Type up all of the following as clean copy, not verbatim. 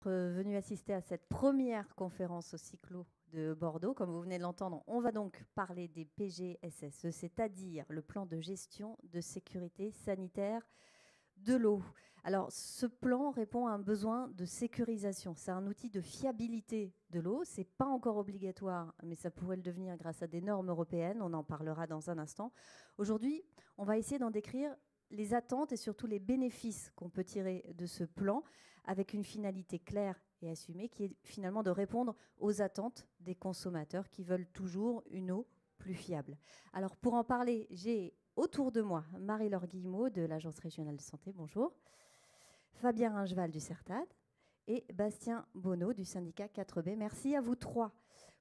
d'être venu assister à cette première conférence au cyclo de Bordeaux. Comme vous venez de l'entendre, on va donc parler des PGSSE, c'est-à-dire le plan de gestion de sécurité sanitaire de l'eau. Alors, ce plan répond à un besoin de sécurisation. C'est un outil de fiabilité de l'eau. Ce n'est pas encore obligatoire, mais ça pourrait le devenir grâce à des normes européennes. On en parlera dans un instant. Aujourd'hui, on va essayer d'en décrire les attentes et surtout les bénéfices qu'on peut tirer de ce plan avec une finalité claire et assumée qui est finalement de répondre aux attentes des consommateurs qui veulent toujours une eau plus fiable. Alors, pour en parler, j'ai autour de moi Marie-Laure Guillemot de l'Agence régionale de santé, bonjour. Fabien Ringeval du CERTAD et Bastien Bonneau du syndicat 4B. Merci à vous trois.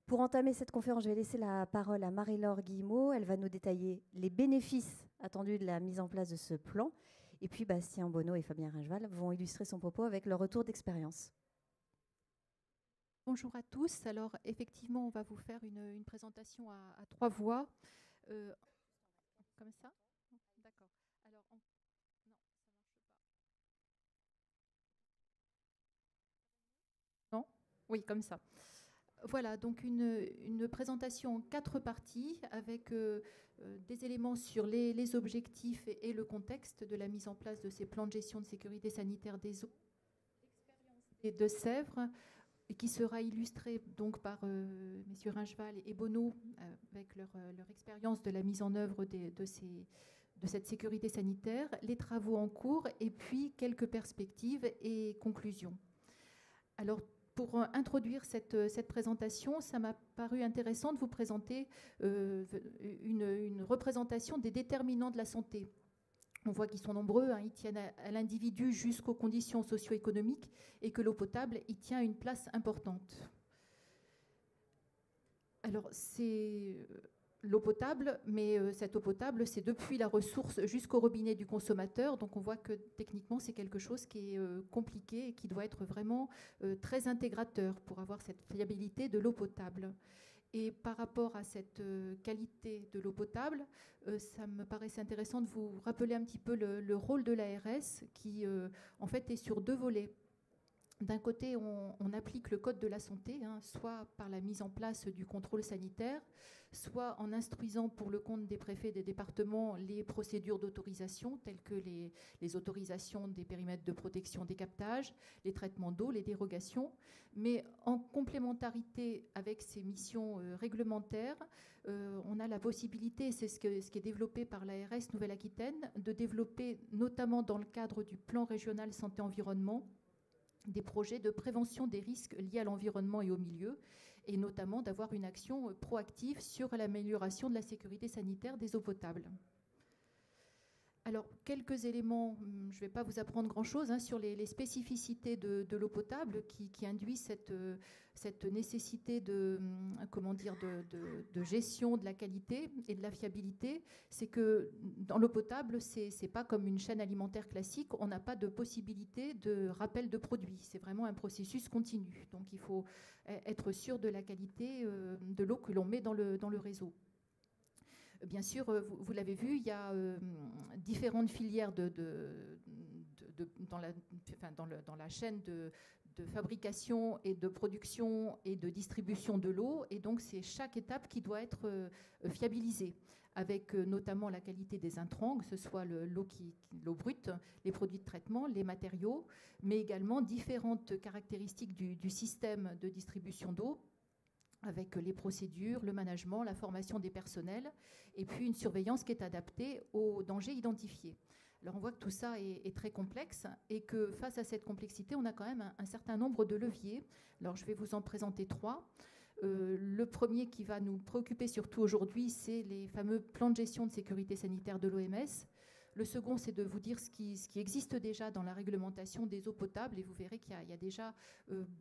Pour entamer cette conférence, je vais laisser la parole à Marie-Laure Guillemot. Elle va nous détailler les bénéfices attendus de la mise en place de ce plan. Et puis Bastien Bonneau et Fabien Ringeval vont illustrer son propos avec leur retour d'expérience. Bonjour à tous. Alors effectivement, on va vous faire une présentation à trois voix. Comme ça ? D'accord. Alors, non, ça marche pas. Non ? Oui, comme ça. Voilà, donc une présentation en 4 parties avec des éléments sur les objectifs et le contexte de la mise en place de ces plans de gestion de sécurité sanitaire des eaux et de Sèvres, qui sera illustré donc par messieurs Ringeval et Bonneau avec leur expérience de la mise en œuvre de cette sécurité sanitaire, les travaux en cours et puis quelques perspectives et conclusions. Alors, pour introduire cette présentation, ça m'a paru intéressant de vous présenter une représentation des déterminants de la santé. On voit qu'ils sont nombreux, hein, ils tiennent à l'individu jusqu'aux conditions socio-économiques et que l'eau potable y tient une place importante. Alors, c'est l'eau potable, mais cette eau potable, c'est depuis la ressource jusqu'au robinet du consommateur. Donc, on voit que techniquement, c'est quelque chose qui est compliqué et qui doit être vraiment très intégrateur pour avoir cette fiabilité de l'eau potable. Et par rapport à cette qualité de l'eau potable, ça me paraissait intéressant de vous rappeler un petit peu le rôle de l'ARS qui, en fait, est sur 2 volets. D'un côté, on applique le code de la santé, hein, soit par la mise en place du contrôle sanitaire, soit en instruisant pour le compte des préfets des départements les procédures d'autorisation, telles que les autorisations des périmètres de protection des captages, les traitements d'eau, les dérogations. Mais en complémentarité avec ces missions réglementaires, on a la possibilité, c'est ce qui est développé par l'ARS Nouvelle-Aquitaine, de développer, notamment dans le cadre du plan régional santé-environnement, des projets de prévention des risques liés à l'environnement et au milieu, et notamment d'avoir une action proactive sur l'amélioration de la sécurité sanitaire des eaux potables. Alors, quelques éléments, je ne vais pas vous apprendre grand-chose hein, sur les spécificités de l'eau potable qui induit cette nécessité de gestion de la qualité et de la fiabilité. C'est que dans l'eau potable, ce n'est pas comme une chaîne alimentaire classique, on n'a pas de possibilité de rappel de produits. C'est vraiment un processus continu. Donc, il faut être sûr de la qualité de l'eau que l'on met dans le réseau. Bien sûr, vous l'avez vu, il y a différentes filières dans la chaîne de fabrication et de production et de distribution de l'eau. Et donc, c'est chaque étape qui doit être fiabilisée, avec notamment la qualité des intrants, que ce soit l'eau brute, les produits de traitement, les matériaux, mais également différentes caractéristiques du système de distribution d'eau, avec les procédures, le management, la formation des personnels, et puis une surveillance qui est adaptée aux dangers identifiés. Alors on voit que tout ça est très complexe et que face à cette complexité, on a quand même un certain nombre de leviers. Alors je vais vous en présenter 3. Le premier qui va nous préoccuper surtout aujourd'hui, c'est les fameux plans de gestion de sécurité sanitaire de l'OMS. Le second, c'est de vous dire ce qui existe déjà dans la réglementation des eaux potables, et vous verrez qu'il y a déjà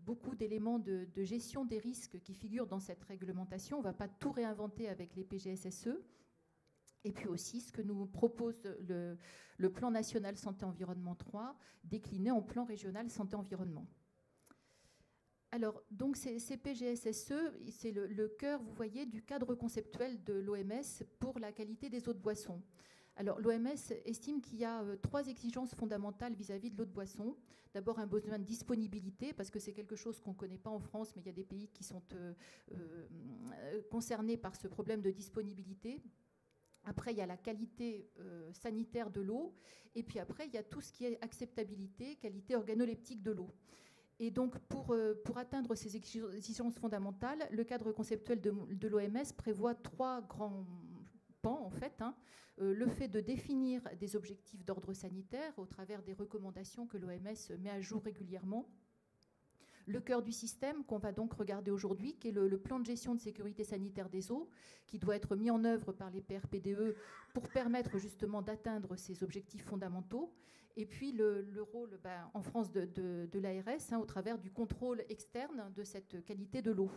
beaucoup d'éléments de gestion des risques qui figurent dans cette réglementation. On ne va pas tout réinventer avec les PGSSE. Et puis aussi ce que nous propose le plan national santé-environnement 3, décliné en plan régional santé-environnement. Alors, donc ces PGSSE, c'est le cœur, vous voyez, du cadre conceptuel de l'OMS pour la qualité des eaux de boisson. Alors, l'OMS estime qu'il y a 3 exigences fondamentales vis-à-vis de l'eau de boisson. D'abord, un besoin de disponibilité, parce que c'est quelque chose qu'on ne connaît pas en France, mais il y a des pays qui sont concernés par ce problème de disponibilité. Après, il y a la qualité sanitaire de l'eau. Et puis après, il y a tout ce qui est acceptabilité, qualité organoleptique de l'eau. Et donc, pour atteindre ces exigences fondamentales, le cadre conceptuel de l'OMS prévoit 3 grands pans, en fait. Le fait de définir des objectifs d'ordre sanitaire au travers des recommandations que l'OMS met à jour régulièrement. Le cœur du système qu'on va donc regarder aujourd'hui, qui est le plan de gestion de sécurité sanitaire des eaux, qui doit être mis en œuvre par les PRPDE pour permettre justement d'atteindre ces objectifs fondamentaux. Et puis le rôle en France de l'ARS au travers du contrôle externe de cette qualité de l'eau.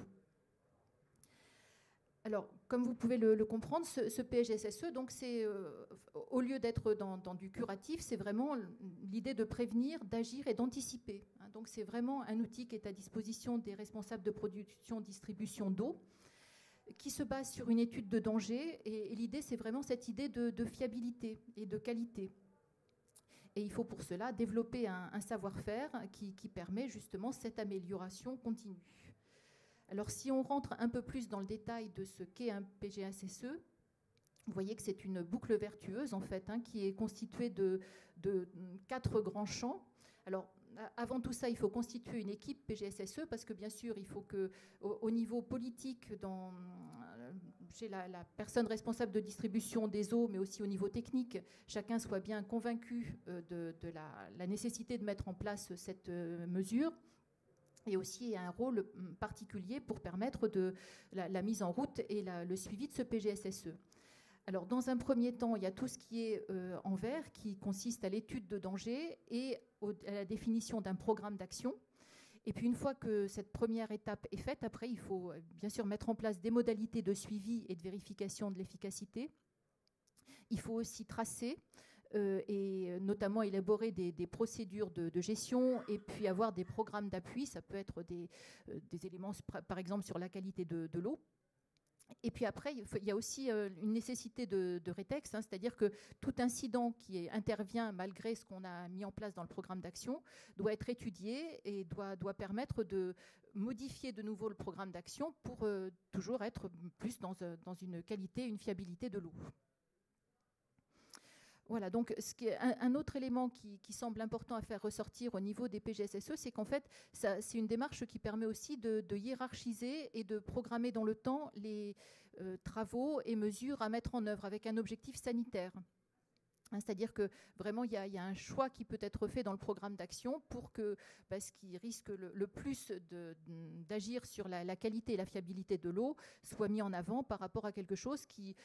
Alors, comme vous pouvez le comprendre, ce PGSSE, donc c'est, au lieu d'être dans du curatif, c'est vraiment l'idée de prévenir, d'agir et d'anticiper. Donc, c'est vraiment un outil qui est à disposition des responsables de production-distribution d'eau, qui se base sur une étude de danger. Et l'idée, c'est vraiment cette idée de fiabilité et de qualité. Et il faut pour cela développer un savoir-faire qui permet justement cette amélioration continue. Alors, si on rentre un peu plus dans le détail de ce qu'est un PGSSE, vous voyez que c'est une boucle vertueuse, en fait, qui est constituée de 4 grands champs. Alors, avant tout ça, il faut constituer une équipe PGSSE, parce que, bien sûr, il faut qu'au niveau politique, chez la personne responsable de distribution des eaux, mais aussi au niveau technique, chacun soit bien convaincu de la nécessité de mettre en place cette mesure. Et aussi un rôle particulier pour permettre la mise en route et le suivi de ce PGSSE. Alors, dans un premier temps, il y a tout ce qui est en vert, qui consiste à l'étude de danger et à la définition d'un programme d'action. Et puis, une fois que cette première étape est faite, après, il faut bien sûr mettre en place des modalités de suivi et de vérification de l'efficacité. Il faut aussi tracer et notamment élaborer des procédures de gestion et puis avoir des programmes d'appui. Ça peut être des éléments, par exemple, sur la qualité de l'eau. Et puis après, il y a aussi une nécessité de rétex, c'est-à-dire que tout incident qui intervient malgré ce qu'on a mis en place dans le programme d'action doit être étudié et doit permettre de modifier de nouveau le programme d'action pour toujours être plus dans une qualité, une fiabilité de l'eau. Voilà, donc un autre élément qui semble important à faire ressortir au niveau des PGSSE, c'est qu'en fait, c'est une démarche qui permet aussi de hiérarchiser et de programmer dans le temps les travaux et mesures à mettre en œuvre avec un objectif sanitaire. C'est-à-dire que vraiment, il y a un choix qui peut être fait dans le programme d'action pour que ce qui risque le plus d'agir sur la qualité et la fiabilité de l'eau soit mis en avant par rapport à quelque chose qui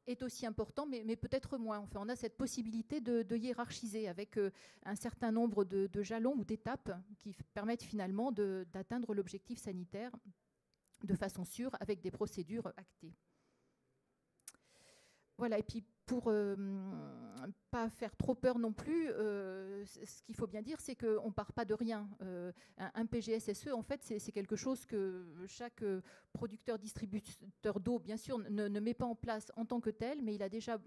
est aussi important, mais peut-être moins. Enfin, on a cette possibilité de hiérarchiser avec un certain nombre de jalons ou d'étapes qui permettent finalement d'atteindre l'objectif sanitaire de façon sûre avec des procédures actées. Voilà, et puis pour pas faire trop peur non plus, ce qu'il faut bien dire, c'est qu'on ne part pas de rien. Un PGSSE, en fait, c'est quelque chose que chaque producteur-distributeur d'eau, bien sûr, ne met pas en place en tant que tel, mais il a déjà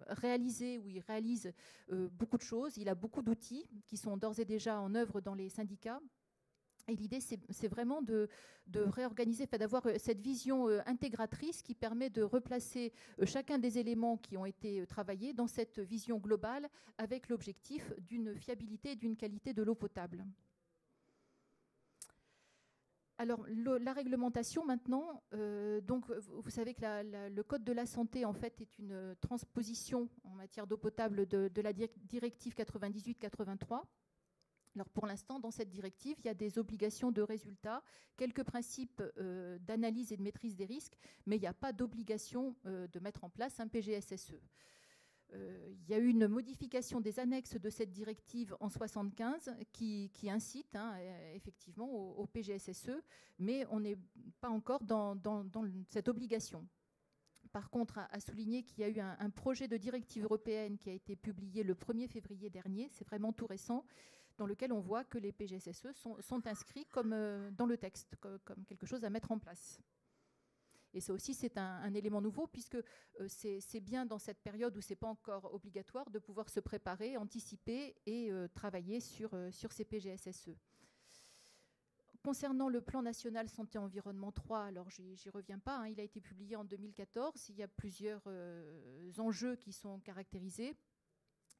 réalisé ou il réalise beaucoup de choses. Il a beaucoup d'outils qui sont d'ores et déjà en œuvre dans les syndicats. Et l'idée, c'est vraiment de réorganiser, d'avoir cette vision intégratrice qui permet de replacer chacun des éléments qui ont été travaillés dans cette vision globale avec l'objectif d'une fiabilité et d'une qualité de l'eau potable. Alors, la réglementation maintenant, donc vous savez que le Code de la santé, en fait, est une transposition en matière d'eau potable de la directive 98-83. Alors pour l'instant, dans cette directive, il y a des obligations de résultats, quelques principes d'analyse et de maîtrise des risques, mais il n'y a pas d'obligation de mettre en place un PGSSE. Il y a eu une modification des annexes de cette directive en 1975 qui incite effectivement au PGSSE, mais on n'est pas encore dans cette obligation. Par contre, à souligner qu'il y a eu un projet de directive européenne qui a été publié le 1er février dernier, c'est vraiment tout récent, dans lequel on voit que les PGSSE sont inscrits comme dans le texte, comme quelque chose à mettre en place. Et ça aussi, c'est un élément nouveau, puisque c'est bien dans cette période où ce n'est pas encore obligatoire de pouvoir se préparer, anticiper et travailler sur ces PGSSE. Concernant le plan national santé-environnement 3, alors j'y reviens pas, hein, il a été publié en 2014. Il y a plusieurs enjeux qui sont caractérisés,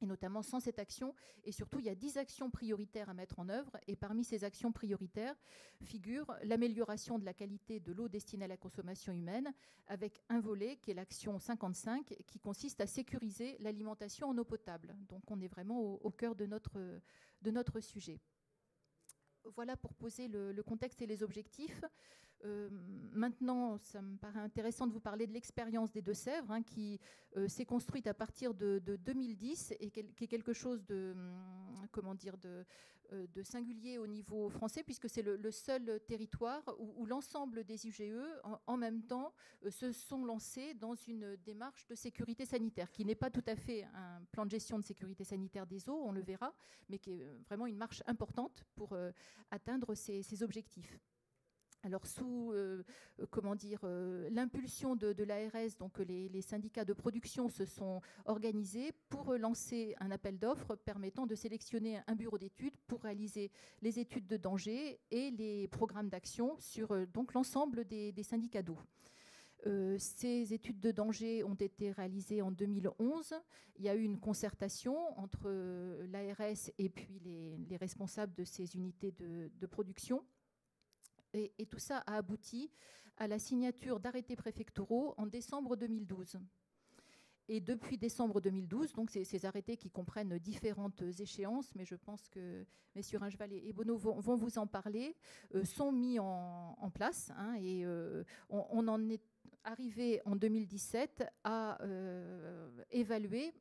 et notamment sans cette action. Et surtout, il y a 10 actions prioritaires à mettre en œuvre. Et parmi ces actions prioritaires figure l'amélioration de la qualité de l'eau destinée à la consommation humaine, avec un volet qui est l'action 55, qui consiste à sécuriser l'alimentation en eau potable. Donc on est vraiment au cœur de notre sujet. Voilà pour poser le contexte et les objectifs. Maintenant, ça me paraît intéressant de vous parler de l'expérience des Deux-Sèvres, hein, qui s'est construite à partir de 2010 et qui est quelque chose de, de singulier au niveau français, puisque c'est le seul territoire où l'ensemble des IGE, en même temps, se sont lancés dans une démarche de sécurité sanitaire, qui n'est pas tout à fait un plan de gestion de sécurité sanitaire des eaux, on le verra, mais qui est vraiment une marche importante pour atteindre ces objectifs. Alors sous l'impulsion de l'ARS, donc les syndicats de production se sont organisés pour lancer un appel d'offres permettant de sélectionner un bureau d'études pour réaliser les études de danger et les programmes d'action sur donc l'ensemble des syndicats d'eau. Ces études de danger ont été réalisées en 2011. Il y a eu une concertation entre l'ARS et puis les responsables de ces unités de production. Et tout ça a abouti à la signature d'arrêtés préfectoraux en décembre 2012. Et depuis décembre 2012, donc ces arrêtés qui comprennent différentes échéances, mais je pense que messieurs Ringeval et Bonneau vont vous en parler, sont mis en place. Hein, et on en est arrivé en 2017 à évaluer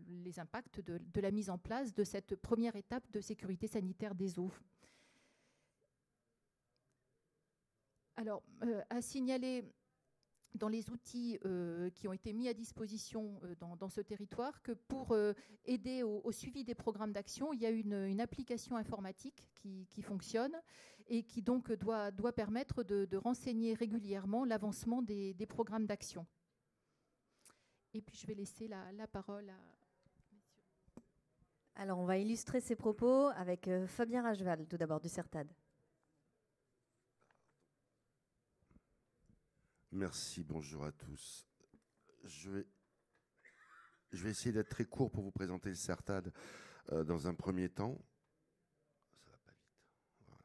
les impacts de la mise en place de cette première étape de sécurité sanitaire des eaux. Alors, à signaler dans les outils qui ont été mis à disposition dans ce territoire que pour aider au suivi des programmes d'action, il y a une application informatique qui fonctionne et qui donc doit permettre de renseigner régulièrement l'avancement des programmes d'action. Et puis je vais laisser la parole à messieurs. Alors on va illustrer ces propos avec Fabien Rageval, tout d'abord du CERTAD. Merci, bonjour à tous. Je vais essayer d'être très court pour vous présenter le CERTAD dans un premier temps. Ça va pas vite. Voilà.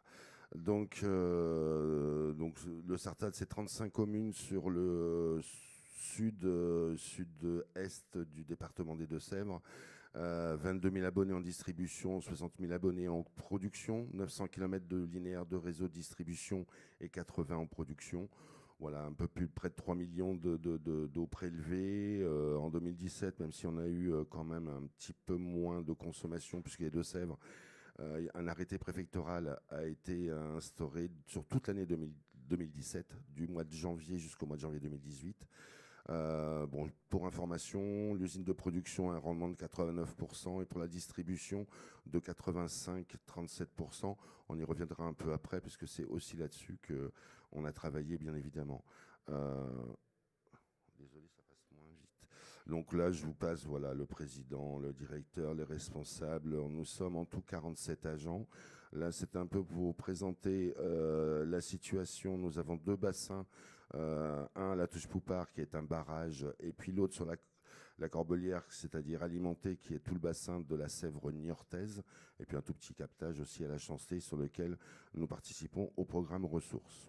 Donc le CERTAD, c'est 35 communes sur le sud-est du département des Deux-Sèvres. 22 000 abonnés en distribution, 60 000 abonnés en production, 900 km de linéaire de réseau de distribution et 80 en production. Voilà, un peu plus près de 3 millions d'eau prélevée en 2017, même si on a eu quand même un petit peu moins de consommation, puisque les Deux-Sèvres, un arrêté préfectoral a été instauré sur toute l'année 2017, du mois de janvier jusqu'au mois de janvier 2018. Bon, pour information, l'usine de production a un rendement de 89% et pour la distribution de 85-37%. On y reviendra un peu après, puisque c'est aussi là-dessus qu'on a travaillé, bien évidemment. Désolé, ça passe moins vite. Donc là, je vous passe voilà, le président, le directeur, les responsables. Nous sommes en tout 47 agents. Là, c'est un peu pour vous présenter la situation. Nous avons deux bassins. Un à la Touche-Poupard, qui est un barrage, et puis l'autre sur la Corbelière, c'est-à-dire alimenté, qui est tout le bassin de la Sèvre niortaise, et puis un tout petit captage aussi à la Chancelée, sur lequel nous participons au programme ressources.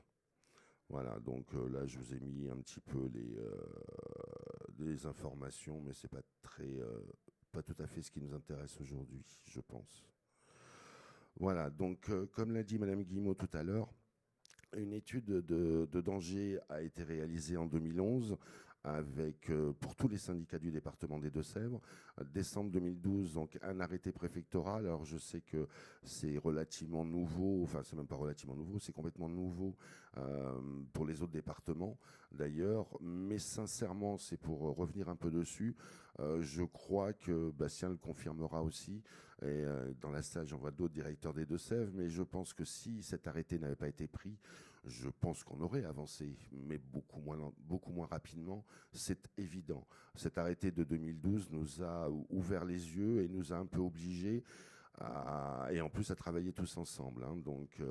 Voilà, donc là, je vous ai mis un petit peu les informations, mais c'est pas tout à fait ce qui nous intéresse aujourd'hui, je pense. Voilà, donc comme l'a dit Madame Guillemot tout à l'heure, une étude de danger a été réalisée en 2011 avec, pour tous les syndicats du département des Deux-Sèvres. Décembre 2012, donc un arrêté préfectoral. Alors je sais que c'est relativement nouveau, enfin c'est même pas relativement nouveau, c'est complètement nouveau pour les autres départements d'ailleurs. Mais sincèrement, c'est pour revenir un peu dessus. Je crois que Bastien le confirmera aussi. Et dans la salle, j'en vois d'autres directeurs des Deux-Sèvres, mais je pense que si cet arrêté n'avait pas été pris, Je pense qu'on aurait avancé, mais beaucoup moins rapidement, c'est évident. Cet arrêté de 2012 nous a ouvert les yeux et nous a un peu obligés et en plus à travailler tous ensemble. Hein. Donc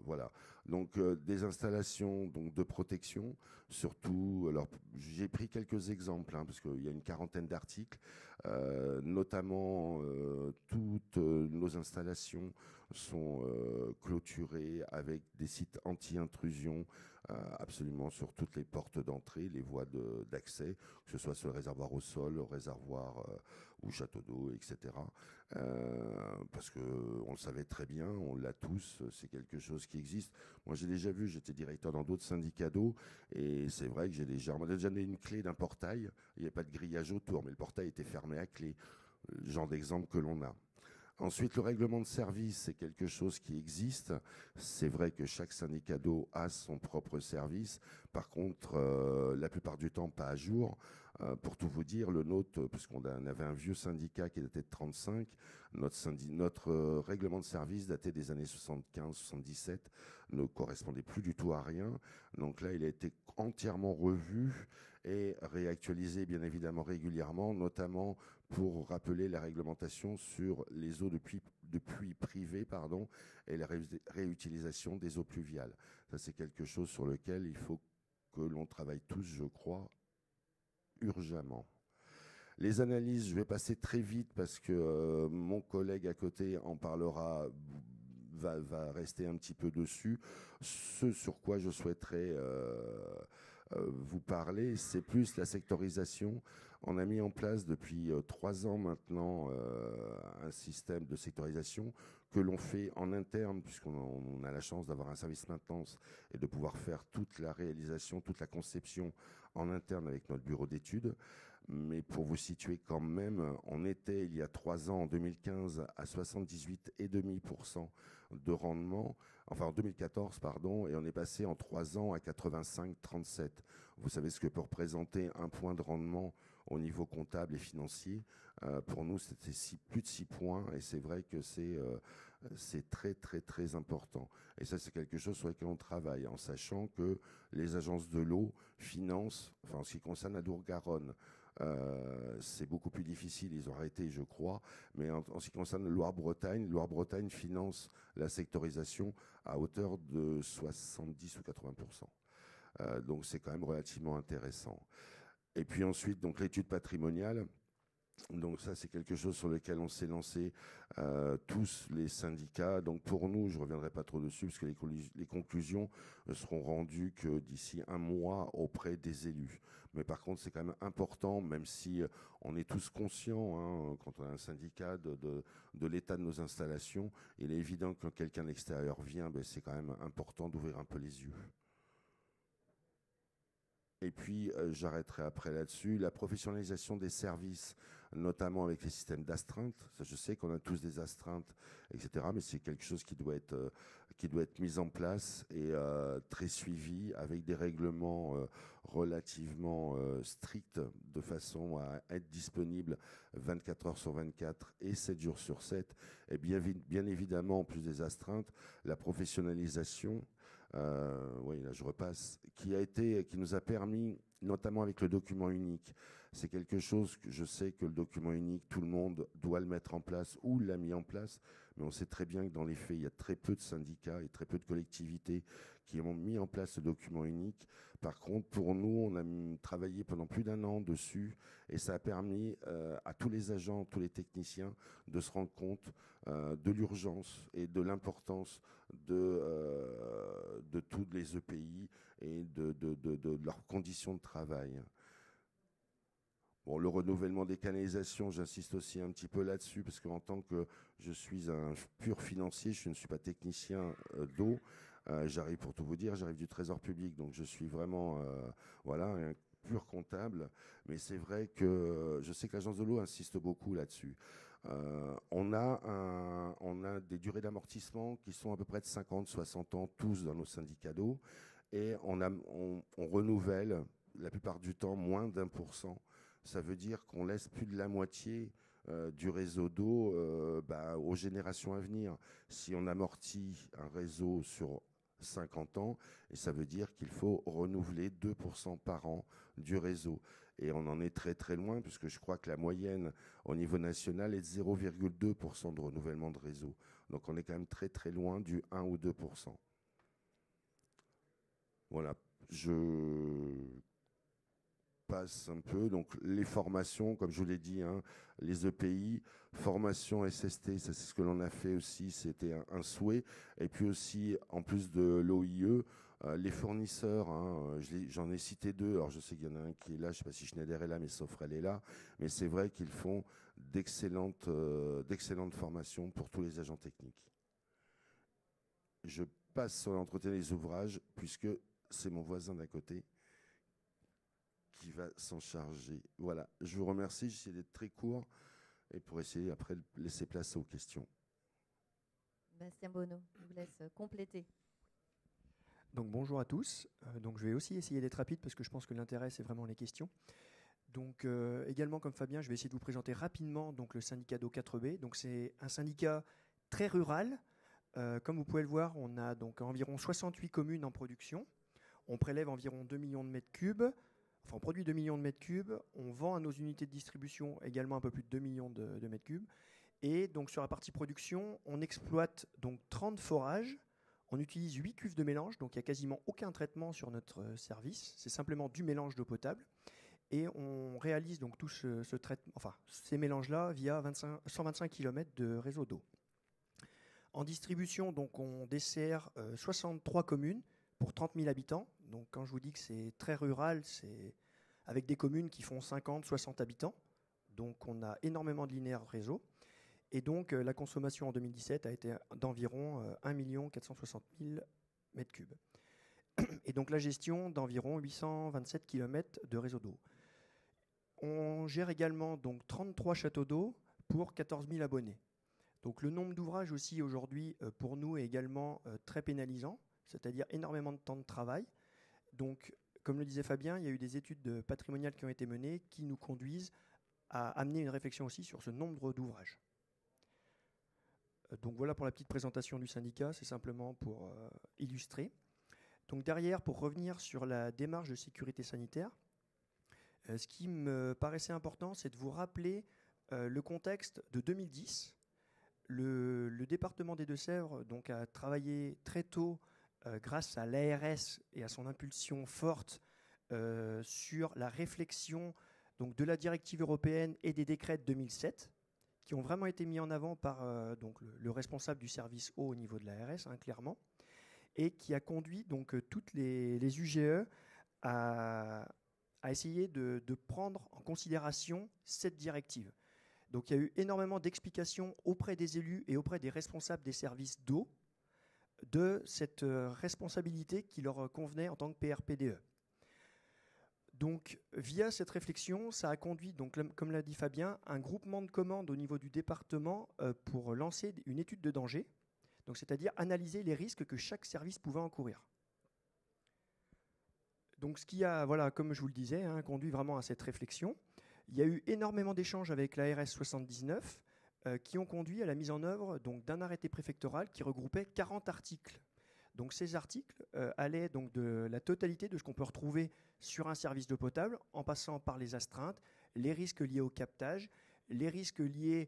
voilà. Donc des installations donc, de protection, surtout. Alors j'ai pris quelques exemples, hein, parce qu'il y a une quarantaine d'articles, notamment toutes nos installations sont clôturées avec des sites anti-intrusion absolument sur toutes les portes d'entrée, les voies d'accès, que ce soit sur le réservoir au sol, le réservoir ou château d'eau, etc. Parce qu'on le savait très bien, on l'a tous, c'est quelque chose qui existe. Moi j'ai déjà vu, j'étais directeur dans d'autres syndicats d'eau, et c'est vrai que on m'a déjà donné une clé d'un portail, il n'y avait pas de grillage autour, mais le portail était fermé à clé, le genre d'exemple que l'on a. Ensuite, le règlement de service, c'est quelque chose qui existe. C'est vrai que chaque syndicat d'eau a son propre service. Par contre, la plupart du temps, pas à jour. Pour tout vous dire, le nôtre, puisqu'on avait un vieux syndicat qui datait de 1935, notre règlement de service daté des années 75-77 ne correspondait plus du tout à rien. Donc là, il a été entièrement revu et réactualisé, bien évidemment, régulièrement, notamment pour rappeler la réglementation sur les eaux de puits privés, et la réutilisation des eaux pluviales. Ça, c'est quelque chose sur lequel il faut que l'on travaille tous, je crois, urgemment. Les analyses, je vais passer très vite parce que mon collègue à côté en parlera, va rester un petit peu dessus. Ce sur quoi je souhaiterais vous parler, c'est plus la sectorisation. On a mis en place depuis 3 ans maintenant un système de sectorisation que l'on fait en interne, puisqu'on a la chance d'avoir un service maintenance et de pouvoir faire toute la réalisation, toute la conception en interne avec notre bureau d'études. Mais pour vous situer quand même, on était il y a 3 ans, en 2015, à 78,5% de rendement, enfin en 2014, pardon, et on est passé en 3 ans à 85,37. Vous savez ce que peut représenter un point de rendement au niveau comptable et financier. Pour nous, c'était plus de 6 points, et c'est vrai que c'est très, très, très important. Et ça, c'est quelque chose sur lequel on travaille, en sachant que les agences de l'eau financent, enfin en ce qui concerne la Loire-Garonne, c'est beaucoup plus difficile, ils ont arrêté, je crois, mais en ce qui concerne Loire-Bretagne finance la sectorisation à hauteur de 70 ou 80%. Donc c'est quand même relativement intéressant. Et puis ensuite, donc l'étude patrimoniale. Donc ça, c'est quelque chose sur lequel on s'est lancé tous les syndicats. Donc pour nous, je ne reviendrai pas trop dessus, parce que les conclusions ne seront rendues que d'ici 1 mois auprès des élus. Mais par contre, c'est quand même important, même si on est tous conscients, hein, quand on a un syndicat, de l'état de nos installations, il est évident que quand quelqu'un d'extérieur vient, c'est quand même important d'ouvrir un peu les yeux. Et puis, j'arrêterai après là-dessus, la professionnalisation des services, notamment avec les systèmes d'astreinte. Je sais qu'on a tous des astreintes, etc., mais c'est quelque chose qui doit être mis en place et très suivi, avec des règlements relativement stricts, de façon à être disponible 24 heures sur 24 et 7 jours sur 7. Et bien évidemment, en plus des astreintes, la professionnalisation, oui, là je repasse, qui nous a permis, notamment avec le document unique. C'est quelque chose que je sais que le document unique, tout le monde doit le mettre en place ou l'a mis en place, mais on sait très bien que dans les faits, il y a très peu de syndicats et très peu de collectivités qui ont mis en place le document unique. Par contre, pour nous, on a travaillé pendant plus d'1 an dessus, et ça a permis à tous les agents, tous les techniciens, de se rendre compte de l'urgence et de l'importance de tous les EPI et de leurs conditions de travail. Bon, le renouvellement des canalisations, j'insiste aussi un petit peu là-dessus, parce qu'en tant que je suis un pur financier, je ne suis pas technicien d'eau. J'arrive, pour tout vous dire, j'arrive du Trésor public, donc je suis vraiment un pur comptable. Mais c'est vrai que je sais que l'agence de l'eau insiste beaucoup là-dessus. On a des durées d'amortissement qui sont à peu près de 50-60 ans, tous dans nos syndicats d'eau, et on renouvelle la plupart du temps moins d'1%. Ça veut dire qu'on laisse plus de la moitié du réseau d'eau aux générations à venir. Si on amortit un réseau sur 50 ans, et ça veut dire qu'il faut renouveler 2% par an du réseau. Et on en est très très loin, puisque je crois que la moyenne au niveau national est de 0,2% de renouvellement de réseau. Donc on est quand même très très loin du 1 ou 2%. Voilà, je passe un peu. Donc les formations, comme je vous l'ai dit, hein, les EPI, formation SST, ça c'est ce que l'on a fait aussi, c'était un souhait. Et puis aussi, en plus de l'OIE, les fournisseurs, hein, j'en ai cité deux. Alors je sais qu'il y en a un qui est là, je ne sais pas si Schneider est là, mais Sofrel est là. Mais c'est vrai qu'ils font d'excellentes formations pour tous les agents techniques. Je passe sur l'entretien des ouvrages, puisque c'est mon voisin d'à côté qui va s'en charger. Voilà, je vous remercie, j'essaie d'être très court et pour essayer après de laisser place aux questions. Bastien Bonneau, je vous laisse compléter. Donc bonjour à tous. Donc je vais aussi essayer d'être rapide parce que je pense que l'intérêt c'est vraiment les questions. Donc également comme Fabien, je vais essayer de vous présenter rapidement donc le syndicat d'eau 4B. Donc c'est un syndicat très rural. Comme vous pouvez le voir, on a donc environ 68 communes en production. On prélève environ 2 millions de mètres cubes. Enfin, on produit 2 millions de mètres cubes. On vend à nos unités de distribution également un peu plus de 2 millions de mètres cubes. Et donc sur la partie production, on exploite donc 30 forages. On utilise 8 cuves de mélange, donc il n'y a quasiment aucun traitement sur notre service. C'est simplement du mélange d'eau potable. Et on réalise donc tout ce traitement, enfin ces mélanges-là via 125 km de réseau d'eau. En distribution, donc on dessert 63 communes pour 30 000 habitants. Donc quand je vous dis que c'est très rural, c'est avec des communes qui font 50, 60 habitants. Donc on a énormément de linéaires réseau. Et donc la consommation en 2017 a été d'environ 1 460 000 mètres cubes. Et donc la gestion d'environ 827 km de réseau d'eau. On gère également donc 33 châteaux d'eau pour 14 000 abonnés. Donc le nombre d'ouvrages aussi aujourd'hui pour nous est également très pénalisant, c'est-à-dire énormément de temps de travail. Donc comme le disait Fabien, il y a eu des études patrimoniales qui ont été menées qui nous conduisent à amener une réflexion aussi sur ce nombre d'ouvrages. Donc voilà pour la petite présentation du syndicat, c'est simplement pour illustrer. Donc derrière, pour revenir sur la démarche de sécurité sanitaire, ce qui me paraissait important, c'est de vous rappeler le contexte de 2010. Le département des Deux-Sèvres donc, a travaillé très tôt grâce à l'ARS et à son impulsion forte sur la réflexion donc, de la directive européenne et des décrets de 2007 qui ont vraiment été mis en avant par donc, le responsable du service eau au niveau de l'ARS, hein, clairement, et qui a conduit donc, toutes les UGE à essayer de prendre en considération cette directive. Donc il y a eu énormément d'explications auprès des élus et auprès des responsables des services d'eau de cette responsabilité qui leur convenait en tant que PRPDE. Donc via cette réflexion, ça a conduit, donc, comme l'a dit Fabien, un groupement de commandes au niveau du département pour lancer une étude de danger, donc c'est-à-dire analyser les risques que chaque service pouvait encourir. Donc ce qui a, voilà, comme je vous le disais, hein, conduit vraiment à cette réflexion. Il y a eu énormément d'échanges avec l'ARS 79 qui ont conduit à la mise en œuvre d'un arrêté préfectoral qui regroupait 40 articles. Donc ces articles allaient donc de la totalité de ce qu'on peut retrouver sur un service d'eau potable, en passant par les astreintes, les risques liés au captage, les risques liés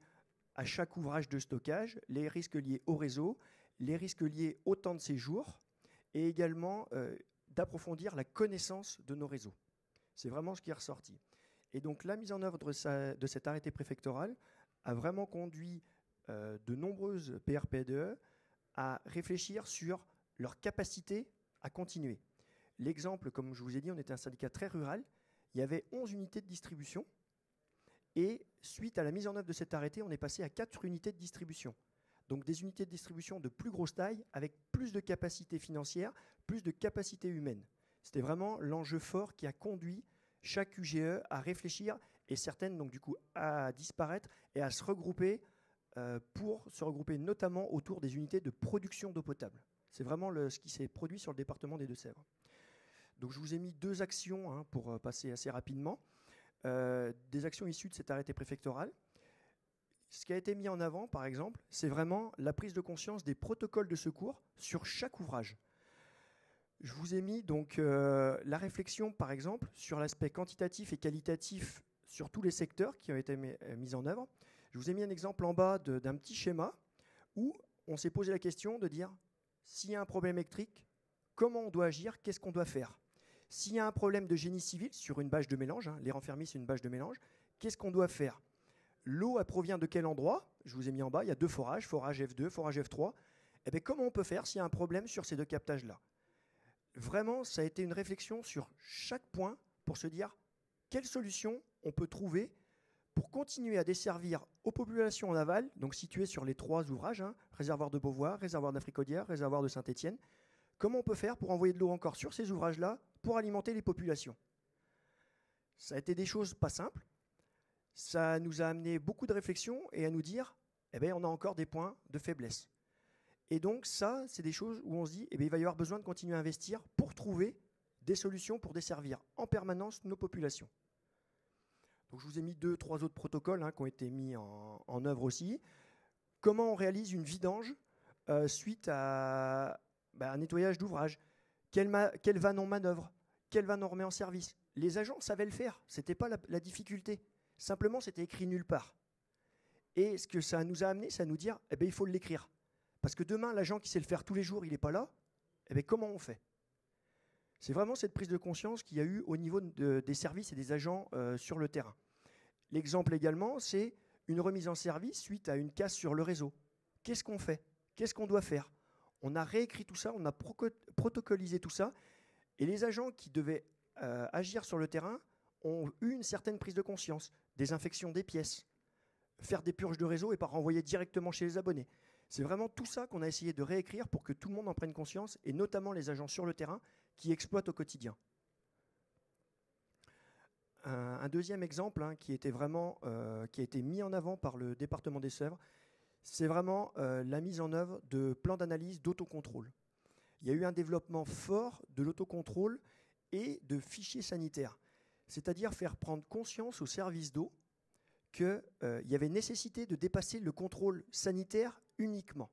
à chaque ouvrage de stockage, les risques liés au réseau, les risques liés au temps de séjour, et également d'approfondir la connaissance de nos réseaux. C'est vraiment ce qui est ressorti. Et donc la mise en œuvre de cet arrêté préfectoral a vraiment conduit de nombreuses PRPDE à réfléchir sur leur capacité à continuer. L'exemple, comme je vous ai dit, on était un syndicat très rural, il y avait 11 unités de distribution, et suite à la mise en œuvre de cet arrêté, on est passé à 4 unités de distribution. Donc des unités de distribution de plus grosse taille, avec plus de capacité financière, plus de capacité humaine. C'était vraiment l'enjeu fort qui a conduit chaque UGE à réfléchir, et certaines donc du coup à disparaître et à se regrouper pour se regrouper notamment autour des unités de production d'eau potable. C'est vraiment ce qui s'est produit sur le département des Deux-Sèvres. Donc je vous ai mis 2 actions hein, pour passer assez rapidement. Des actions issues de cet arrêté préfectoral. Ce qui a été mis en avant, par exemple, c'est vraiment la prise de conscience des protocoles de secours sur chaque ouvrage. Je vous ai mis donc la réflexion, par exemple, sur l'aspect quantitatif et qualitatif sur tous les secteurs qui ont été mis en œuvre. Je vous ai mis un exemple en bas d'un petit schéma où on s'est posé la question de dire s'il y a un problème électrique, comment on doit agir, qu'est-ce qu'on doit faire. S'il y a un problème de génie civil sur une bâche de mélange, les renfermis c'est une bâche de mélange, qu'est-ce qu'on doit faire? L'eau, elle provient de quel endroit? Je vous ai mis en bas, il y a 2 forages, forage F2, forage F3. Eh bien, comment on peut faire s'il y a un problème sur ces 2 captages-là? Vraiment, ça a été une réflexion sur chaque point pour se dire quelle solution on peut trouver pour continuer à desservir aux populations en aval, donc situées sur les 3 ouvrages, réservoir de Beauvoir, réservoir d'Africaudière, réservoir de Saint-Étienne. Comment on peut faire pour envoyer de l'eau encore sur ces ouvrages-là pour alimenter les populations? Ça a été des choses pas simples. Ça nous a amené beaucoup de réflexions et à nous dire, eh bien, on a encore des points de faiblesse. Et donc ça, c'est des choses où on se dit, eh bien, il va y avoir besoin de continuer à investir pour trouver des solutions pour desservir en permanence nos populations. Donc je vous ai mis 2-3 autres protocoles qui ont été mis en œuvre aussi. Comment on réalise une vidange suite à un nettoyage d'ouvrage? Quelle vanne on manœuvre? Quelle vanne on remet en service? Les agents savaient le faire, ce n'était pas la difficulté. Simplement, c'était écrit nulle part. Et ce que ça nous a amené, c'est à nous dire, eh bien, il faut l'écrire. Parce que demain, l'agent qui sait le faire tous les jours, il n'est pas là, eh bien, comment on fait? C'est vraiment cette prise de conscience qu'il y a eu au niveau des services et des agents sur le terrain. L'exemple également, c'est une remise en service suite à une casse sur le réseau. Qu'est-ce qu'on fait? Qu'est-ce qu'on doit faire? On a réécrit tout ça, on a protocolisé tout ça, et les agents qui devaient agir sur le terrain ont eu une certaine prise de conscience. Désinfection des pièces, faire des purges de réseau et pas renvoyer directement chez les abonnés. C'est vraiment tout ça qu'on a essayé de réécrire pour que tout le monde en prenne conscience, et notamment les agents sur le terrain qui exploitent au quotidien. Un deuxième exemple qui a été mis en avant par le département des Sèvres, c'est vraiment la mise en œuvre de plans d'analyse d'autocontrôle. Il y a eu un développement fort de l'autocontrôle et de fichiers sanitaires, c'est-à-dire faire prendre conscience aux services d'eau qu'il y avait nécessité de dépasser le contrôle sanitaire uniquement.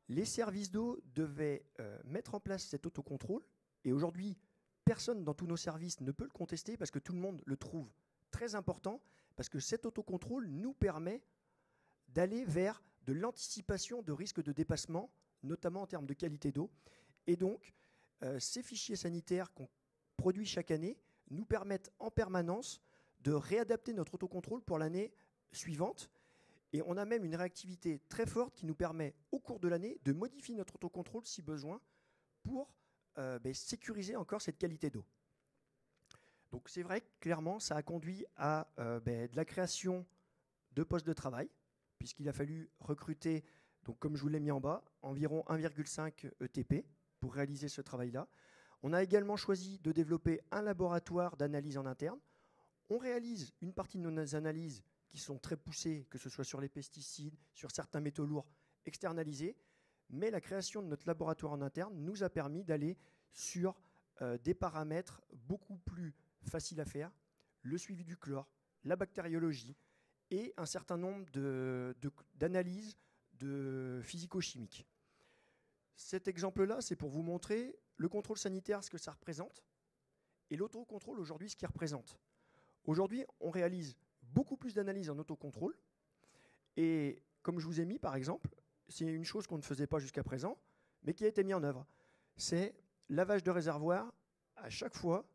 Les services d'eau devaient mettre en place cet autocontrôle, et aujourd'hui, personne dans tous nos services ne peut le contester parce que tout le monde le trouve très important, parce que cet autocontrôle nous permet d'aller vers de l'anticipation de risques de dépassement, notamment en termes de qualité d'eau. Et donc, ces fichiers sanitaires qu'on produit chaque année nous permettent en permanence de réadapter notre autocontrôle pour l'année suivante. Et on a même une réactivité très forte qui nous permet, au cours de l'année, de modifier notre autocontrôle si besoin pour sécuriser encore cette qualité d'eau. Donc c'est vrai que clairement, ça a conduit à de la création de postes de travail, puisqu'il a fallu recruter, donc comme je vous l'ai mis en bas, environ 1,5 ETP pour réaliser ce travail-là. On a également choisi de développer un laboratoire d'analyse en interne. On réalise une partie de nos analyses qui sont très poussées, que ce soit sur les pesticides, sur certains métaux lourds externalisés, mais la création de notre laboratoire en interne nous a permis d'aller sur des paramètres beaucoup plus faciles à faire, le suivi du chlore, la bactériologie et un certain nombre d'analyses de physico-chimiques. Cet exemple-là, c'est pour vous montrer le contrôle sanitaire, ce que ça représente, et l'autocontrôle aujourd'hui, ce qu'il représente. Aujourd'hui, on réalise beaucoup plus d'analyses en autocontrôle, et comme je vous ai mis, par exemple, c'est une chose qu'on ne faisait pas jusqu'à présent, mais qui a été mise en œuvre. C'est lavage de réservoir, à chaque fois,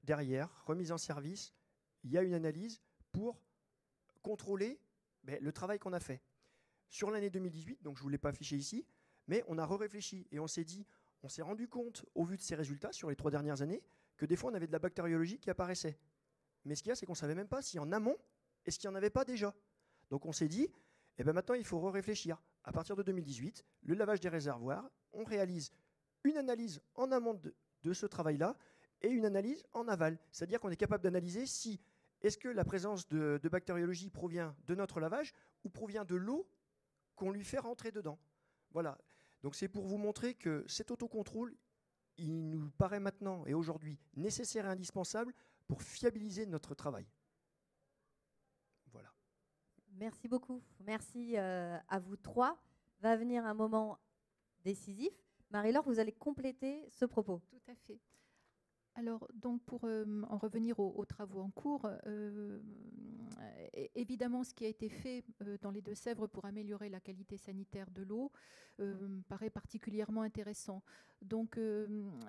derrière, remise en service, il y a une analyse pour contrôler le travail qu'on a fait. Sur l'année 2018, donc je ne vous l'ai pas affiché ici, mais on a réfléchi et on s'est rendu compte, au vu de ces résultats sur les 3 dernières années, que des fois on avait de la bactériologie qui apparaissait. Mais ce qu'il y a, c'est qu'on ne savait même pas si en amont, est-ce qu'il n'y en avait pas déjà. Donc on s'est dit, maintenant il faut réfléchir. À partir de 2018, le lavage des réservoirs, on réalise une analyse en amont de ce travail-là et une analyse en aval. C'est-à-dire qu'on est capable d'analyser si est-ce que la présence de bactériologie provient de notre lavage ou provient de l'eau qu'on lui fait rentrer dedans. Voilà. Donc c'est pour vous montrer que cet autocontrôle, il nous paraît maintenant et aujourd'hui nécessaire et indispensable pour fiabiliser notre travail. Voilà. Merci beaucoup. Merci à vous trois. Va venir un moment décisif. Marie-Laure, vous allez compléter ce propos. Tout à fait. Alors, donc, pour en revenir aux travaux en cours, évidemment, ce qui a été fait dans les Deux-Sèvres pour améliorer la qualité sanitaire de l'eau paraît particulièrement intéressant. Donc,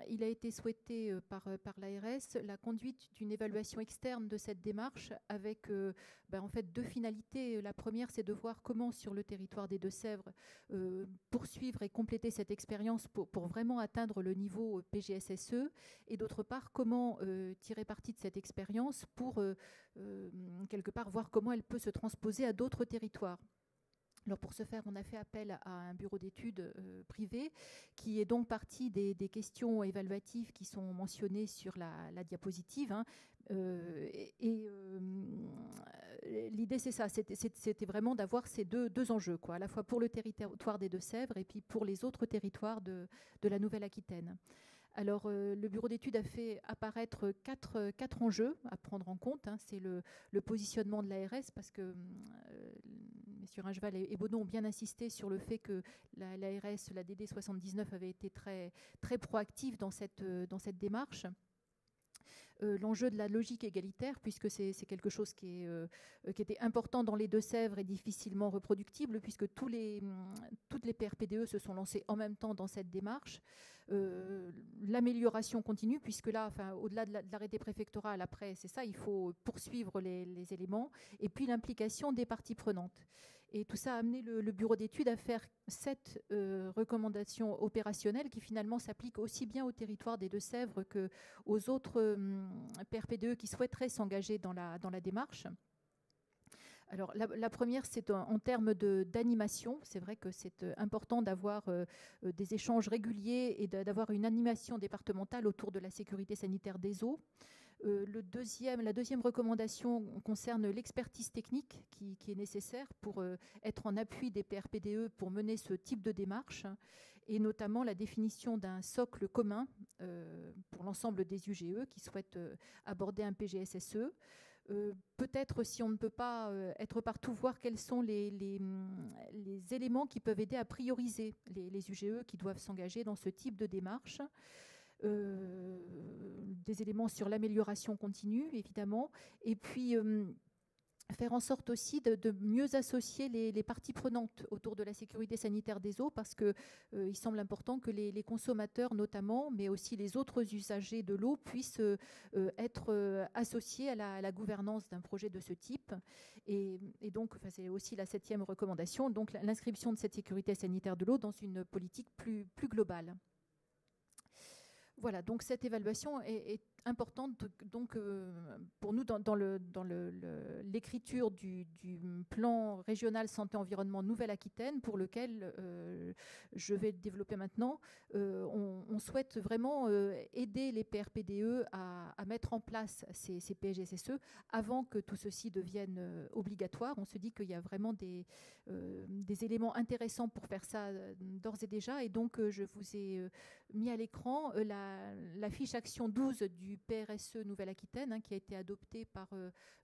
il a été souhaité par l'ARS la conduite d'une évaluation externe de cette démarche avec en fait deux finalités. La première, c'est de voir comment, sur le territoire des Deux-Sèvres, poursuivre et compléter cette expérience pour vraiment atteindre le niveau PGSSE, et d'autre part, comment tirer parti de cette expérience pour quelque part voir comment elle peut se transposer à d'autres territoires. Alors pour ce faire, on a fait appel à un bureau d'études privé qui est donc parti des questions évaluatives qui sont mentionnées sur la diapositive. L'idée, c'est ça, c'était vraiment d'avoir ces deux enjeux, quoi, à la fois pour le territoire des Deux-Sèvres et puis pour les autres territoires de la Nouvelle-Aquitaine. Alors, le bureau d'études a fait apparaître quatre enjeux à prendre en compte. C'est le positionnement de l'ARS, parce que messieurs Ringeval et Baudon ont bien insisté sur le fait que l'ARS, la DD 79, avait été très, très proactive dans cette démarche. L'enjeu de la logique égalitaire, puisque c'est quelque chose qui était important dans les Deux-Sèvres et difficilement reproductible, puisque toutes les PRPDE se sont lancées en même temps dans cette démarche. L'amélioration continue, puisque là, au-delà de l'arrêté préfectoral, après, c'est ça, il faut poursuivre les éléments, et puis l'implication des parties prenantes. Et tout ça a amené le bureau d'études à faire 7 recommandations opérationnelles qui finalement s'appliquent aussi bien au territoire des Deux-Sèvres qu'aux autres PRPDE qui souhaiteraient s'engager dans la démarche. Alors, la première, c'est en termes d'animation. C'est vrai que c'est important d'avoir des échanges réguliers et d'avoir une animation départementale autour de la sécurité sanitaire des eaux. La deuxième recommandation concerne l'expertise technique qui est nécessaire pour être en appui des PRPDE pour mener ce type de démarche, et notamment la définition d'un socle commun pour l'ensemble des UGE qui souhaitent aborder un PGSSE. Peut-être, si on ne peut pas être partout, voir quels sont les éléments qui peuvent aider à prioriser les UGE qui doivent s'engager dans ce type de démarche. Des éléments sur l'amélioration continue, évidemment, et puis faire en sorte aussi de mieux associer les parties prenantes autour de la sécurité sanitaire des eaux, parce qu'il semble important que les consommateurs notamment, mais aussi les autres usagers de l'eau, puissent être associés à la gouvernance d'un projet de ce type. Et donc, c'est aussi la 7e recommandation, donc l'inscription de cette sécurité sanitaire de l'eau dans une politique plus globale. Voilà, donc cette évaluation est importante donc, pour nous dans l'écriture du plan régional santé-environnement Nouvelle-Aquitaine, pour lequel je vais développer maintenant. On souhaite vraiment aider les PRPDE à mettre en place ces PGSSE avant que tout ceci devienne obligatoire. On se dit qu'il y a vraiment des éléments intéressants pour faire ça d'ores et déjà, et donc je vous ai mis à l'écran la fiche action 12 du PRSE Nouvelle-Aquitaine, qui a été adoptée par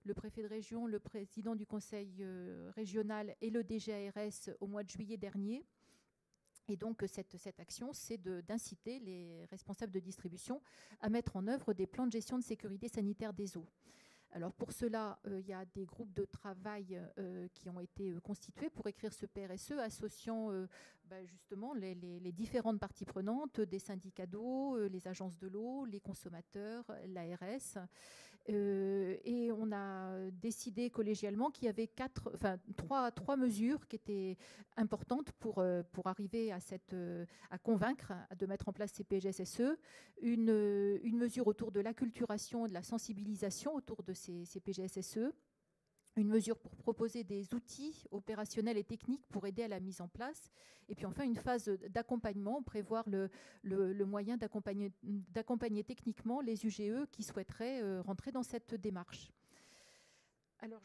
le préfet de région, le président du conseil régional et le DGARS au mois de juillet dernier. Et donc cette action, c'est d'inciter les responsables de distribution à mettre en œuvre des plans de gestion de sécurité sanitaire des eaux. Alors pour cela, il y a des groupes de travail qui ont été constitués pour écrire ce PRSE, associant justement les différentes parties prenantes, des syndicats d'eau, les agences de l'eau, les consommateurs, l'ARS. Et on a décidé collégialement qu'il y avait trois mesures qui étaient importantes pour arriver à convaincre de mettre en place ces PGSSE. Une mesure autour de l'acculturation et de la sensibilisation autour de ces PGSSE. Une mesure pour proposer des outils opérationnels et techniques pour aider à la mise en place. Et puis enfin, une phase d'accompagnement, prévoir le moyen d'accompagner techniquement les UGE qui souhaiteraient rentrer dans cette démarche. Alors,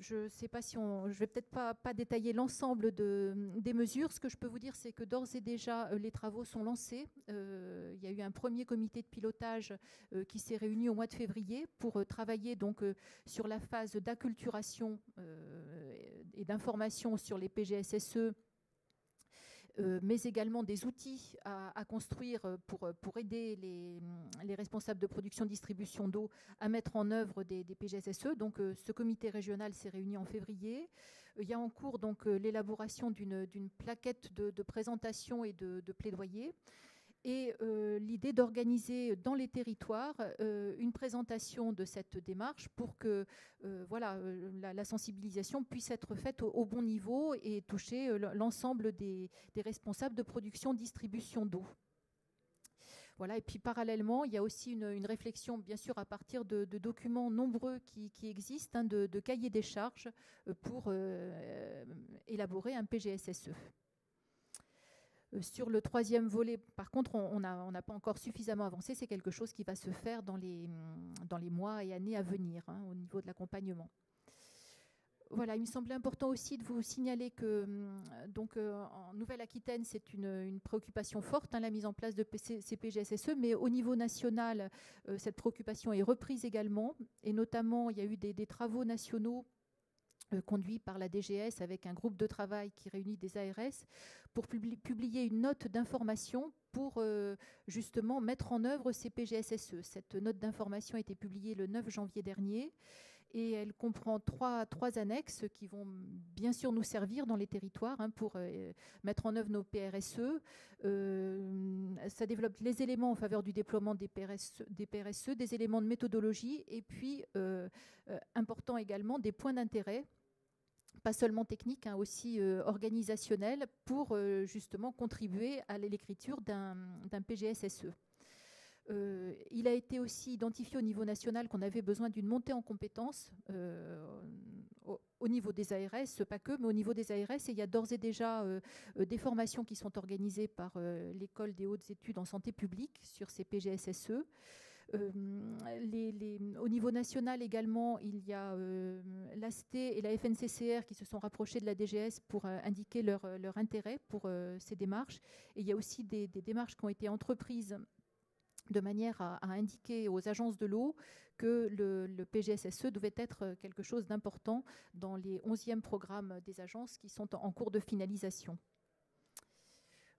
je ne sais pas si je vais peut-être pas détailler l'ensemble des mesures. Ce que je peux vous dire, c'est que d'ores et déjà, les travaux sont lancés. Il y a eu un premier comité de pilotage qui s'est réuni au mois de février pour travailler donc sur la phase d'acculturation et d'information sur les PGSSE, mais également des outils à construire pour aider les responsables de production-distribution d'eau à mettre en œuvre des PGSSE. Donc ce comité régional s'est réuni en février. Il y a en cours donc l'élaboration d'une plaquette de présentation et de plaidoyer. Et l'idée d'organiser dans les territoires une présentation de cette démarche pour que la sensibilisation puisse être faite au bon niveau et toucher l'ensemble des responsables de production-distribution d'eau. Voilà, et puis parallèlement, il y a aussi une réflexion, bien sûr, à partir de documents nombreux qui existent, de cahiers des charges pour élaborer un PGSSE. Sur le troisième volet, par contre, on n'a pas encore suffisamment avancé. C'est quelque chose qui va se faire dans les mois et années à venir au niveau de l'accompagnement. Voilà, il me semblait important aussi de vous signaler que en Nouvelle-Aquitaine, c'est une préoccupation forte, la mise en place de ces PGSSE, mais au niveau national, cette préoccupation est reprise également. Et notamment, il y a eu des travaux nationaux conduit par la DGS avec un groupe de travail qui réunit des ARS pour publier une note d'information pour justement mettre en œuvre ces PGSSE. Cette note d'information a été publiée le 9 janvier dernier et elle comprend trois annexes qui vont bien sûr nous servir dans les territoires pour mettre en œuvre nos PRSE. Ça développe les éléments en faveur du déploiement des PRSE, des éléments de méthodologie et puis, important également, des points d'intérêt, pas seulement techniques, aussi organisationnels, pour justement contribuer à l'écriture d'un PGSSE. Il a été aussi identifié au niveau national qu'on avait besoin d'une montée en compétences au niveau des ARS, pas que, mais au niveau des ARS. Et il y a d'ores et déjà des formations qui sont organisées par l'École des hautes études en santé publique sur ces PGSSE. Au niveau national également, il y a l'AST et la FNCCR qui se sont rapprochés de la DGS pour indiquer leur intérêt pour ces démarches. Et il y a aussi des démarches qui ont été entreprises de manière à indiquer aux agences de l'eau que le PGSSE devait être quelque chose d'important dans les 11e programmes des agences qui sont en cours de finalisation.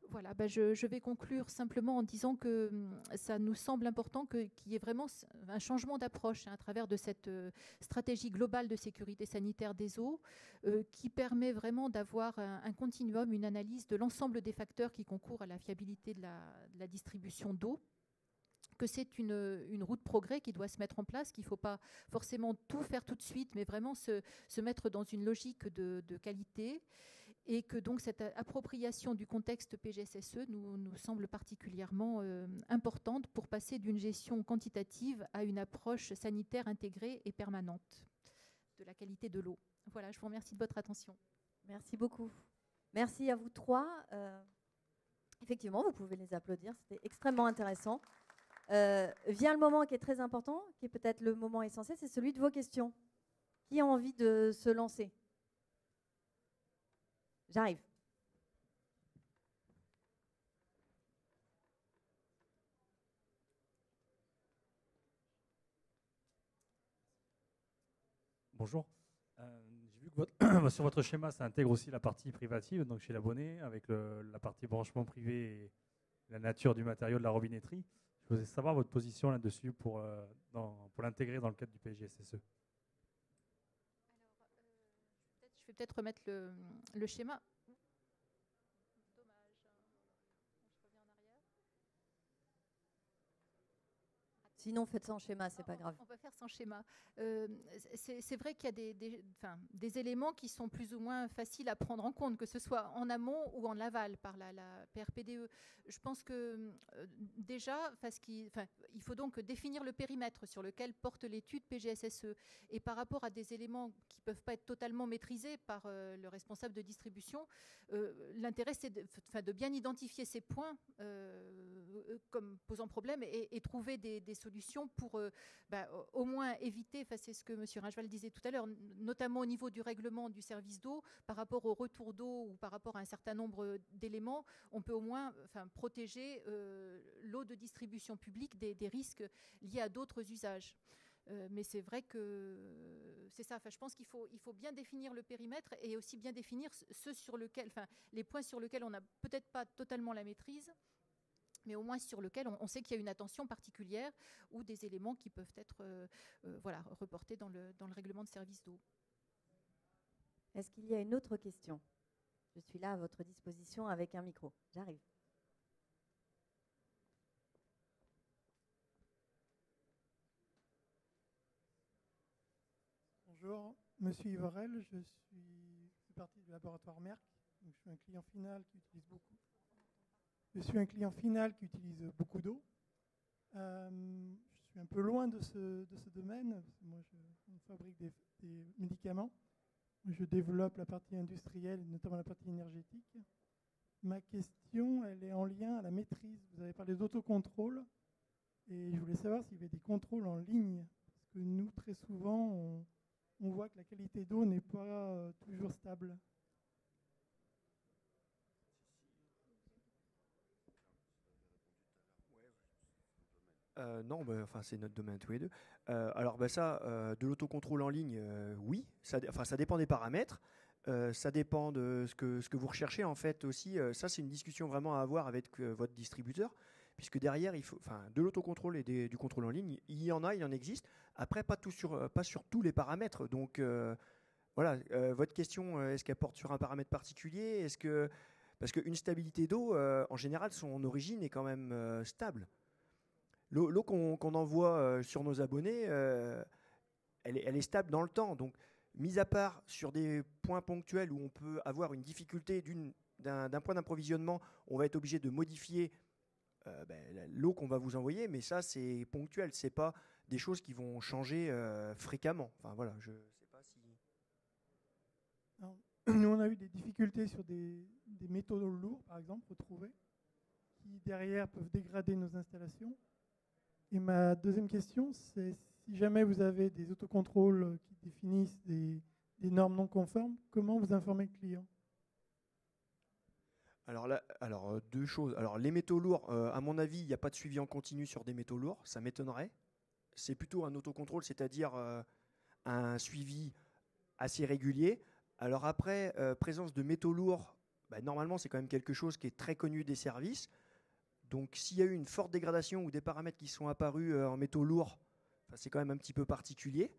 Voilà, je vais conclure simplement en disant que ça nous semble important qu'il y ait vraiment un changement d'approche à travers de cette stratégie globale de sécurité sanitaire des eaux qui permet vraiment d'avoir un continuum, une analyse de l'ensemble des facteurs qui concourent à la fiabilité de la distribution d'eau, que c'est une route progrès qui doit se mettre en place, qu'il ne faut pas forcément tout faire tout de suite, mais vraiment se mettre dans une logique de qualité, et que donc cette appropriation du contexte PGSSE nous semble particulièrement importante pour passer d'une gestion quantitative à une approche sanitaire intégrée et permanente de la qualité de l'eau. Voilà, je vous remercie de votre attention. Merci beaucoup. Merci à vous trois. Effectivement, vous pouvez les applaudir, c'était extrêmement intéressant. Vient le moment qui est très important, qui est peut-être le moment essentiel, c'est celui de vos questions. Qui a envie de se lancer ? J'arrive. Bonjour. J'ai vu que sur votre schéma, ça intègre aussi la partie privative, donc chez l'abonné, avec la partie branchement privé et la nature du matériau de la robinetterie. Je voudrais savoir votre position là-dessus pour l'intégrer dans le cadre du PGSSE. Je vais peut-être remettre le schéma. Sinon, faites sans schéma, c'est pas grave. On va faire sans schéma. C'est vrai qu'il y a des éléments qui sont plus ou moins faciles à prendre en compte, que ce soit en amont ou en aval par la PRPDE. Je pense que déjà, il faut donc définir le périmètre sur lequel porte l'étude PGSSE. Et par rapport à des éléments qui ne peuvent pas être totalement maîtrisés par le responsable de distribution, l'intérêt, c'est de bien identifier ces points comme posant problème et trouver des solutions pour au moins éviter, c'est ce que M. Ringeval disait tout à l'heure, notamment au niveau du règlement du service d'eau, par rapport au retour d'eau ou par rapport à un certain nombre d'éléments, on peut au moins protéger l'eau de distribution publique des risques liés à d'autres usages. Mais c'est vrai que c'est ça. Enfin, je pense qu'il faut bien définir le périmètre et aussi bien définir les points sur lesquels on n'a peut-être pas totalement la maîtrise, mais au moins sur lequel on sait qu'il y a une attention particulière ou des éléments qui peuvent être reportés dans le règlement de service d'eau. Est-ce qu'il y a une autre question? Je suis là à votre disposition avec un micro. J'arrive. Bonjour, Monsieur Ivorel, je fais partie du laboratoire Merck. Donc je suis un client final qui utilise beaucoup. Je suis un client final qui utilise beaucoup d'eau. Je suis un peu loin de ce domaine. Parce que moi, je fabrique des médicaments. Je développe la partie industrielle, notamment la partie énergétique. Ma question, elle est en lien à la maîtrise. Vous avez parlé d'autocontrôle. Et je voulais savoir s'il y avait des contrôles en ligne. Parce que nous, très souvent, on voit que la qualité d'eau n'est pas toujours stable. Non, enfin, c'est notre domaine tous les deux. Alors, de l'autocontrôle en ligne, oui. Ça dépend des paramètres. Ça dépend de ce que vous recherchez, en fait, aussi. Ça, c'est une discussion vraiment à avoir avec votre distributeur. Puisque derrière, il faut, de l'autocontrôle et du contrôle en ligne, il en existe. Après, pas sur tous les paramètres. Donc, votre question, est-ce qu'elle porte sur un paramètre particulier? Parce qu'une stabilité d'eau, en général, son origine est quand même stable. L'eau qu'on envoie sur nos abonnés, elle est stable dans le temps. Donc, mis à part sur des points ponctuels où on peut avoir une difficulté d'un point d'approvisionnement, on va être obligé de modifier l'eau qu'on va vous envoyer, mais ça, c'est ponctuel. C'est pas des choses qui vont changer fréquemment. Enfin, voilà, je sais pas si... Alors, nous, on a eu des difficultés sur des métaux lourds, par exemple, retrouvés, qui derrière peuvent dégrader nos installations. Et ma deuxième question, c'est si jamais vous avez des autocontrôles qui définissent des normes non conformes, comment vous informez le client? Alors, deux choses. Alors, les métaux lourds, à mon avis, il n'y a pas de suivi en continu sur des métaux lourds. Ça m'étonnerait. C'est plutôt un autocontrôle, c'est-à-dire un suivi assez régulier. Alors après, présence de métaux lourds, normalement, c'est quand même quelque chose qui est très connu des services. Donc, s'il y a eu une forte dégradation ou des paramètres qui sont apparus en métaux lourds, c'est quand même un petit peu particulier.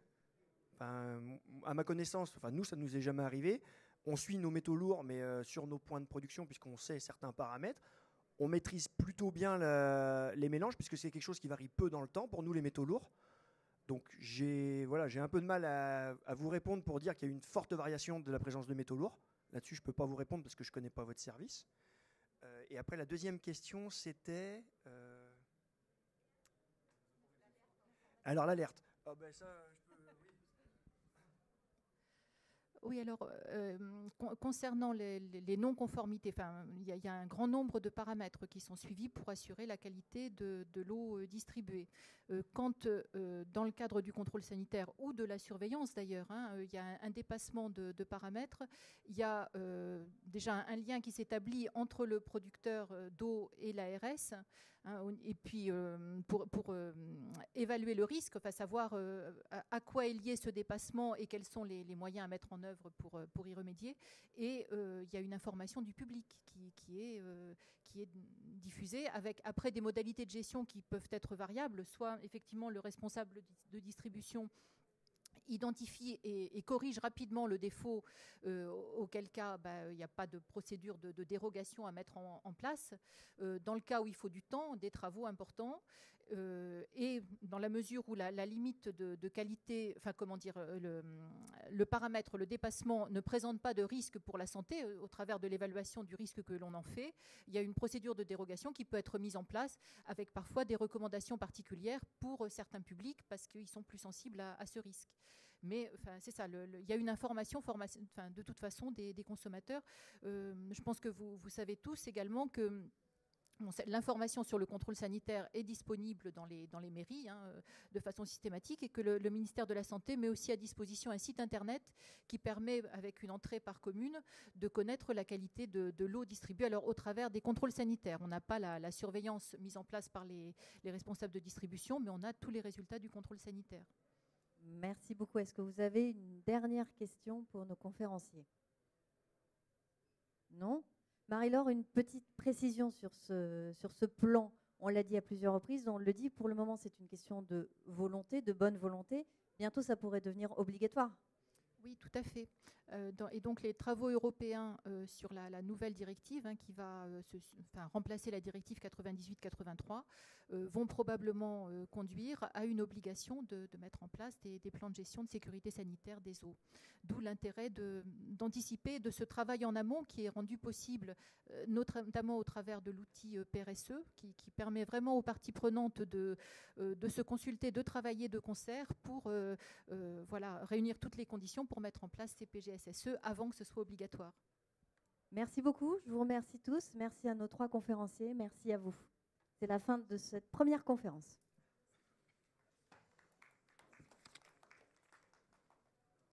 À ma connaissance, nous, ça ne nous est jamais arrivé. On suit nos métaux lourds, mais sur nos points de production, puisqu'on sait certains paramètres. On maîtrise plutôt bien les mélanges, puisque c'est quelque chose qui varie peu dans le temps pour nous, les métaux lourds. Donc, j'ai un peu de mal à vous répondre pour dire qu'il y a une forte variation de la présence de métaux lourds. Là-dessus, je ne peux pas vous répondre parce que je ne connais pas votre service. Et après, la deuxième question, c'était... Alors, l'alerte. Oui, alors, concernant les non-conformités, il y a un grand nombre de paramètres qui sont suivis pour assurer la qualité de l'eau distribuée. Quand, dans le cadre du contrôle sanitaire ou de la surveillance d'ailleurs, il y a un dépassement de paramètres, il y a déjà un lien qui s'établit entre le producteur d'eau et l'ARS, et puis pour évaluer le risque, savoir à quoi est lié ce dépassement et quels sont les moyens à mettre en œuvre pour y remédier. Et il y a une information du public qui est diffusée avec après des modalités de gestion qui peuvent être variables, soit effectivement le responsable de distribution identifie et corrige rapidement le défaut, auquel cas il n'y a pas de procédure de dérogation à mettre en place. Dans le cas où il faut du temps, des travaux importants, et dans la mesure où la limite de qualité, le paramètre, le dépassement ne présente pas de risque pour la santé au travers de l'évaluation du risque que l'on en fait, il y a une procédure de dérogation qui peut être mise en place avec parfois des recommandations particulières pour certains publics parce qu'ils sont plus sensibles à ce risque. Mais c'est ça, il y a une information de toute façon des consommateurs. Je pense que vous savez tous également que l'information sur le contrôle sanitaire est disponible dans les mairies de façon systématique, et que le ministère de la Santé met aussi à disposition un site internet qui permet, avec une entrée par commune, de connaître la qualité de l'eau distribuée, alors au travers des contrôles sanitaires. On n'a pas la surveillance mise en place par les responsables de distribution, mais on a tous les résultats du contrôle sanitaire. Merci beaucoup. Est-ce que vous avez une dernière question pour nos conférenciers? Non? Marie-Laure, une petite précision sur ce plan. On l'a dit à plusieurs reprises, on le dit, pour le moment, c'est une question de volonté, de bonne volonté. Bientôt, ça pourrait devenir obligatoire. Oui, tout à fait. Et donc les travaux européens sur la nouvelle directive qui va remplacer la directive 98-83 vont probablement conduire à une obligation de mettre en place des plans de gestion de sécurité sanitaire des eaux. D'où l'intérêt d'anticiper de ce travail en amont qui est rendu possible notamment au travers de l'outil PRSE qui permet vraiment aux parties prenantes de se consulter, de travailler de concert pour réunir toutes les conditions pour mettre en place ces PGSSE avant que ce soit obligatoire. Merci beaucoup, je vous remercie tous. Merci à nos 3 conférenciers, merci à vous. C'est la fin de cette première conférence.